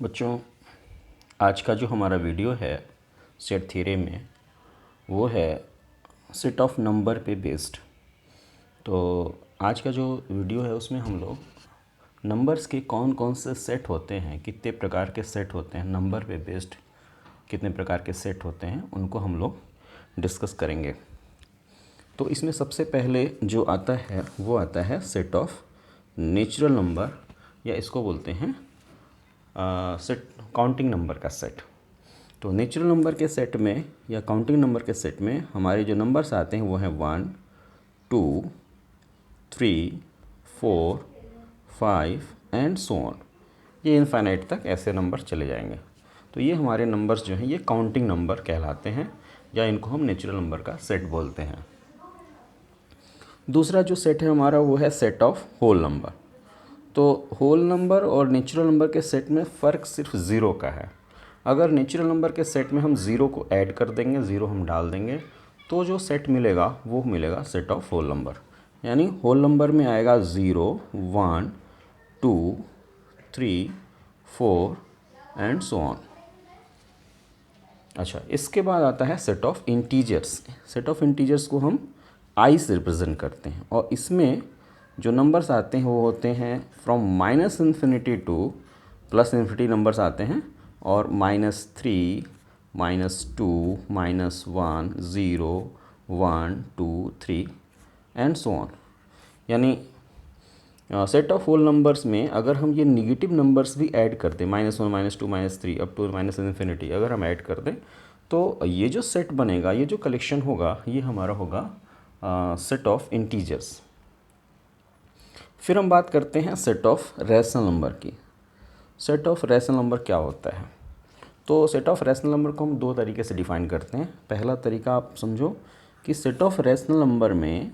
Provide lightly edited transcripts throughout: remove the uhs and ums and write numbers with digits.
बच्चों, आज का जो हमारा वीडियो है सेट थ्योरी में वो है सेट ऑफ नंबर पे बेस्ड। तो आज का जो वीडियो है उसमें हम लोग नंबर्स के कौन कौन से सेट होते हैं, कितने प्रकार के सेट होते हैं, नंबर पे बेस्ड कितने प्रकार के सेट होते हैं, उनको हम लोग डिस्कस करेंगे। तो इसमें सबसे पहले जो आता है वो आता है सेट ऑफ नेचुरल नंबर, या इसको बोलते हैं सेट काउंटिंग नंबर का सेट। तो नेचुरल नंबर के सेट में या काउंटिंग नंबर के सेट में हमारे जो नंबर्स आते हैं वो हैं 1, 2, 3, 4, 5 एंड सो ऑन। ये इनफाइनाइट तक ऐसे नंबर चले जाएंगे। तो ये हमारे नंबर्स जो हैं ये काउंटिंग नंबर कहलाते हैं, या इनको हम नेचुरल नंबर का सेट बोलते हैं। दूसरा जो सेट है हमारा वो है सेट ऑफ होल नंबर। तो होल नंबर और नेचुरल नंबर के सेट में फ़र्क सिर्फ ज़ीरो का है। अगर नेचुरल नंबर के सेट में हम ज़ीरो को ऐड कर देंगे, ज़ीरो हम डाल देंगे, तो जो सेट मिलेगा वो मिलेगा सेट ऑफ होल नंबर। यानी होल नंबर में आएगा 0, 1, 2, 3, 4 एंड सो ऑन। अच्छा, इसके बाद आता है set of integers. Set of integers को हम आई से रिप्रेजेंट करते हैं, और इसमें जो नंबर्स आते हैं वो होते हैं फ्रॉम -∞ टू +∞ नंबर्स आते हैं, और -3, -2, -1, 0, 1, 2, 3 एंड सो ऑन। यानी सेट ऑफ होल नंबर्स में अगर हम ये निगेटिव नंबर्स भी ऐड कर दें, -1, -2, -3 अप टू -∞, अगर हम ऐड कर दें तो ये जो सेट बनेगा, ये जो कलेक्शन होगा, ये हमारा होगा सेट ऑफ इंटीजर्स। फिर हम बात करते हैं सेट ऑफ रैशनल नंबर की। सेट ऑफ रैशनल नंबर क्या होता है? तो सेट ऑफ रैशनल नंबर को हम दो तरीके से डिफ़ाइन करते हैं। पहला तरीका आप समझो कि सेट ऑफ रैशनल नंबर में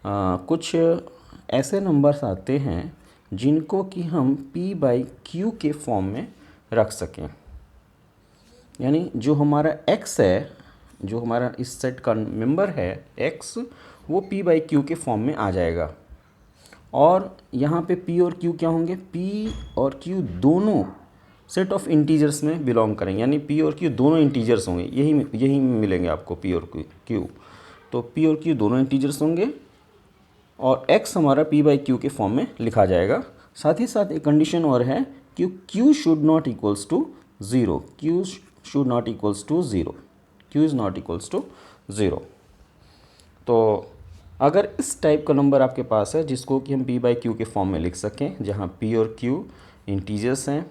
कुछ ऐसे नंबर्स आते हैं जिनको कि हम p/q के फॉर्म में रख सकें। यानी जो हमारा x है, जो हमारा इस सेट का मेंबर है x, वो p/q के फॉर्म में आ जाएगा। और यहाँ पे p और q क्या होंगे? p और q दोनों सेट ऑफ इंटीजर्स में बिलोंग करेंगे। यानी p और q दोनों इंटीजर्स होंगे, यही मिलेंगे आपको p और q। तो p और q दोनों इंटीजर्स होंगे, और x हमारा p/q के फॉर्म में लिखा जाएगा। साथ ही साथ एक कंडीशन और है कि q should not equals to 0। q should not equals to 0। q is not equals to 0। तो अगर इस टाइप का नंबर आपके पास है जिसको कि हम p/q के फॉर्म में लिख सकें, जहाँ p और q इंटीजर्स हैं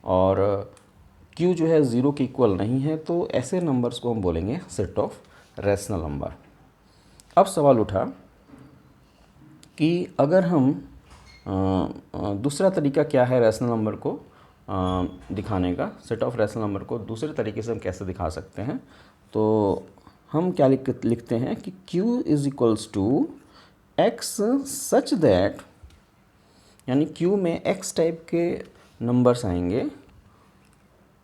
और q जो है 0 के इक्वल नहीं है, तो ऐसे नंबर्स को हम बोलेंगे सेट ऑफ रैशनल नंबर। अब सवाल उठा कि अगर हम दूसरा तरीका क्या है रैशनल नंबर को दिखाने का, सेट ऑफ रैशनल नंबर को दूसरे तरीके से हम कैसे दिखा सकते हैं? तो हम क्या लिखते हैं कि q is equals to x such that, यानी q में x टाइप के नंबर्स आएंगे,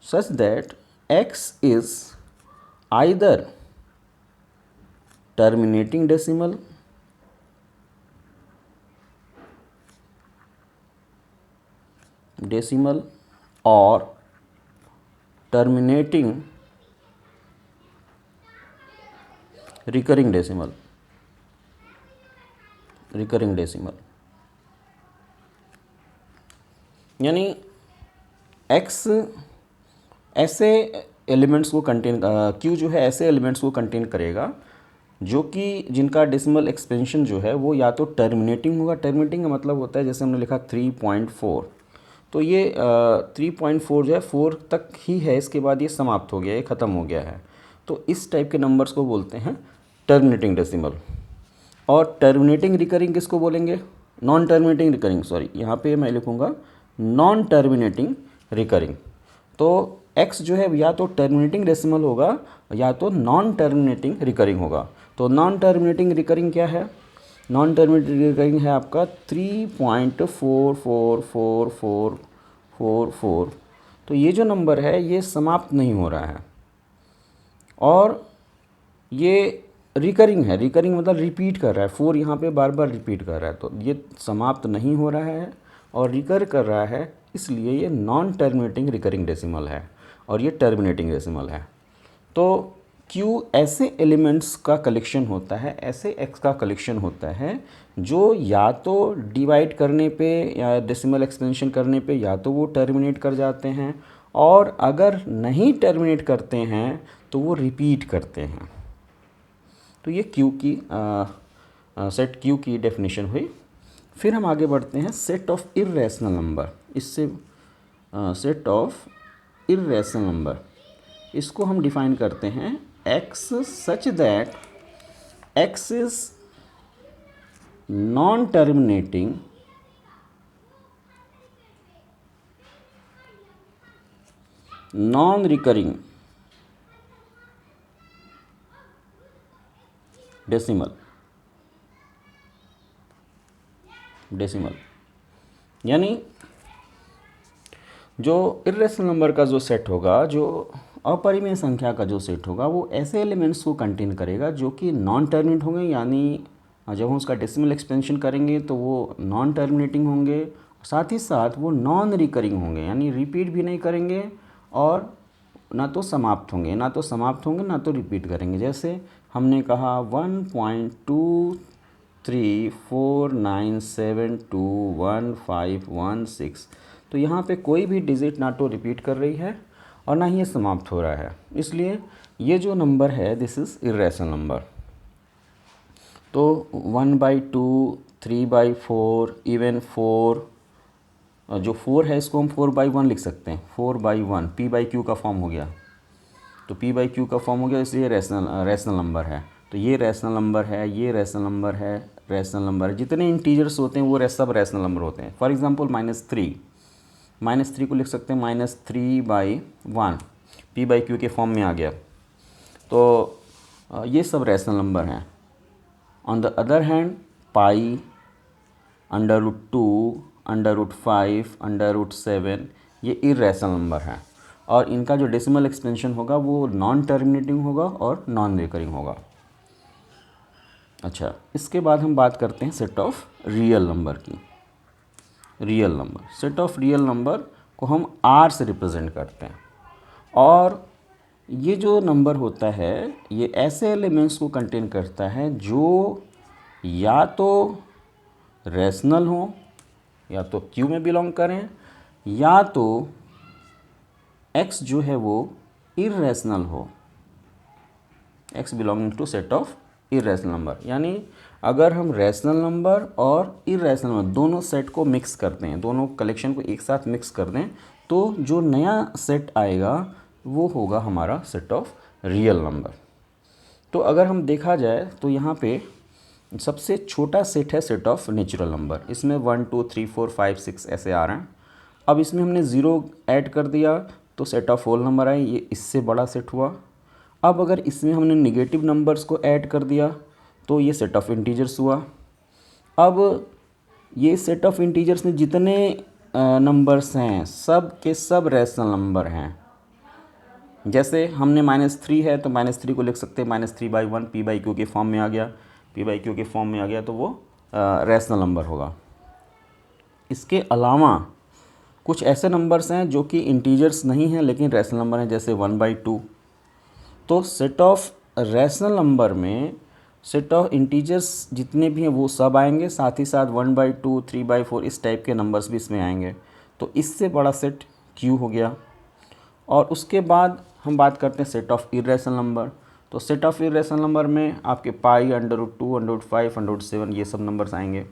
such that x is either terminating decimal और टर्मिनेटिंग रिकरिंग डेसिमल। यानी x ऐसे एलिमेंट्स को कंटेन, q जो है ऐसे एलिमेंट्स को कंटेन करेगा जो कि जिनका डेसिमल एक्सपेंशन जो है वो या तो टर्मिनेटिंग होगा। टर्मिनेटिंग का मतलब होता है, जैसे हमने लिखा 3.4, तो ये 3.4 जो है 4 तक ही है, इसके बाद ये समाप्त हो गया, ये ख़त्म हो गया है। तो इस टाइप के नंबर्स को बोलते हैं टर्मिनेटिंग डेसिमल। और टर्मिनेटिंग रिकरिंग किसको बोलेंगे? नॉन टर्मिनेटिंग रिकरिंग, सॉरी, यहाँ पे मैं लिखूँगा नॉन टर्मिनेटिंग रिकरिंग। तो x जो है या तो टर्मिनेटिंग डेसिमल होगा या तो नॉन टर्मिनेटिंग रिकरिंग होगा। तो नॉन टर्मिनेटिंग रिकरिंग क्या है? नॉन टर्मिनेटिंग रिकरिंग है आपका 3.4444444। तो ये जो नंबर है ये समाप्त नहीं हो रहा है, और ये रिकरिंग है। रिकरिंग मतलब रिपीट कर रहा है, 4 यहाँ पे बार बार रिपीट कर रहा है, तो ये समाप्त नहीं हो रहा है और रिकर कर रहा है इसलिए ये नॉन टर्मिनेटिंग रिकरिंग डेसिमल है और ये टर्मिनेटिंग डेसिमल है। तो Q ऐसे एलिमेंट्स का कलेक्शन होता है, ऐसे x का कलेक्शन होता है जो या तो डिवाइड करने पे या डेसिमल एक्सपेंशन करने पे या तो वो टर्मिनेट कर जाते हैं, और अगर नहीं टर्मिनेट करते हैं तो वो रिपीट करते हैं। तो ये Q की सेट Q की डेफिनेशन हुई। फिर हम आगे बढ़ते हैं सेट ऑफ इर्रेशनल नंबर। इससे सेट ऑफ इर्रेशनल नंबर, इसको हम डिफाइन करते हैं x such that x is non terminating non recurring decimal यानी जो इर्रेशनल नंबर का जो सेट होगा, जो अपरिमेय संख्या का जो सेट होगा, वो ऐसे एलिमेंट्स को कंटेन करेगा जो कि नॉन टर्मिनेट होंगे, यानी जब हम उसका डेसिमल एक्सपेंशन करेंगे तो वो नॉन टर्मिनेटिंग होंगे, साथ ही साथ वो नॉन रिकरिंग होंगे, यानी रिपीट भी नहीं करेंगे और ना तो समाप्त होंगे, ना तो रिपीट करेंगे। जैसे हमने कहा 1.2349721516, तो यहाँ पे कोई भी डिजिट ना तो रिपीट कर रही है और ना ही ये समाप्त हो रहा है, इसलिए ये जो नंबर है दिस इज़ इर्रेशनल नंबर। तो 1/2, 3/4, इवन 4, जो 4 है इसको हम 4/1 लिख सकते हैं, 4/1 p/q का फॉर्म हो गया। तो p/q का फॉर्म हो गया, इसलिए रैशनल नंबर है। तो ये रैशनल नंबर है, ये रैशनल नंबर है, रैशनल नंबर है। जितने इंटीजर्स होते हैं वो सब रैशनल नंबर होते हैं। फॉर एग्जांपल -3 को लिख सकते हैं -3/1, p/q के फॉर्म में आ गया। तो ये सब रैशनल नंबर हैं। ऑन द अदर हैंड पाई, √2, √5, √7 ये इर्रेशनल नंबर हैं और इनका जो डेसिमल एक्सपेंशन होगा वो नॉन टर्मिनेटिंग होगा और नॉन रिकरिंग होगा। अच्छा, इसके बाद हम बात करते हैं सेट ऑफ रियल नंबर की। Real number, set of real number को हम R से रिप्रेजेंट करते हैं, और ये जो नंबर होता है ये ऐसे एलिमेंट्स को कंटेन करता है जो या तो रैशनल हो, या तो Q में बिलोंग करें, या तो X जो है वो इर्रेशनल हो, X belonging to set of irrational number. यानी अगर हम रैशनल नंबर और इर्रेशनल नंबर दोनों सेट को मिक्स करते हैं, दोनों कलेक्शन को एक साथ मिक्स कर दें, तो जो नया सेट आएगा वो होगा हमारा सेट ऑफ रियल नंबर। तो अगर हम देखा जाए तो यहाँ पे सबसे छोटा सेट है सेट ऑफ नेचुरल नंबर। इसमें 1 2 3 4 5 6 ऐसे आ रहे हैं। अब इसमें हमने 0 ऐड कर दिया तो सेट ऑफ होल नंबर आए, ये इससे बड़ा सेट हुआ। अब अगर इसमें हमने नेगेटिव नंबर्स को ऐड कर दिया तो ये सेट ऑफ इंटीजर्स हुआ। अब ये सेट ऑफ इंटीजर्स में जितने नंबर्स हैं सब के सब रैशनल नंबर हैं। जैसे हमने -3 है तो -3 को लिख सकते हैं -3/1, p/q के फॉर्म में आ गया, p/q के फॉर्म में आ गया तो वो रैशनल नंबर होगा। इसके अलावा कुछ ऐसे नंबर्स हैं जो कि इंटीजर्स नहीं हैं लेकिन रैशनल नंबर हैं, जैसे 1/2। तो सेट ऑफ रैशनल नंबर में सेट ऑफ इंटीजर्स जितने भी हैं वो सब आएंगे, साथ ही साथ 1/2, 3/4 इस टाइप के नंबर्स भी इसमें आएंगे। तो इससे बड़ा सेट Q हो गया। और उसके बाद हम बात करते हैं सेट ऑफ इर्रेशनल नंबर। तो सेट ऑफ इर्रेशनल नंबर में आपके पाई, √2, √5, √7 ये सब नंबर्स आएंगे,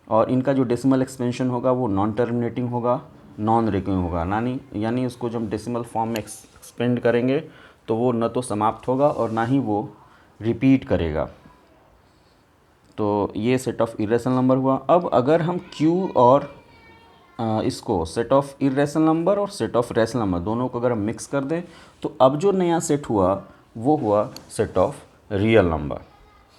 और इनका जो डेसिमल एक्सपेंशन होगा वो नॉन टर्मिनेटिंग होगा, नॉन रिकरिंग होगा। यानी उसको जब डेसिमल फॉर्म में एक्सपेंड करेंगे तो वो न तो समाप्त होगा और ना ही वो रिपीट करेगा। तो ये सेट ऑफ इर्रेशनल नंबर हुआ। अब अगर हम Q और इसको सेट ऑफ इर्रेशनल नंबर और सेट ऑफ रैशनल नंबर दोनों को अगर हम मिक्स कर दें तो अब जो नया सेट हुआ वो हुआ सेट ऑफ रियल नंबर।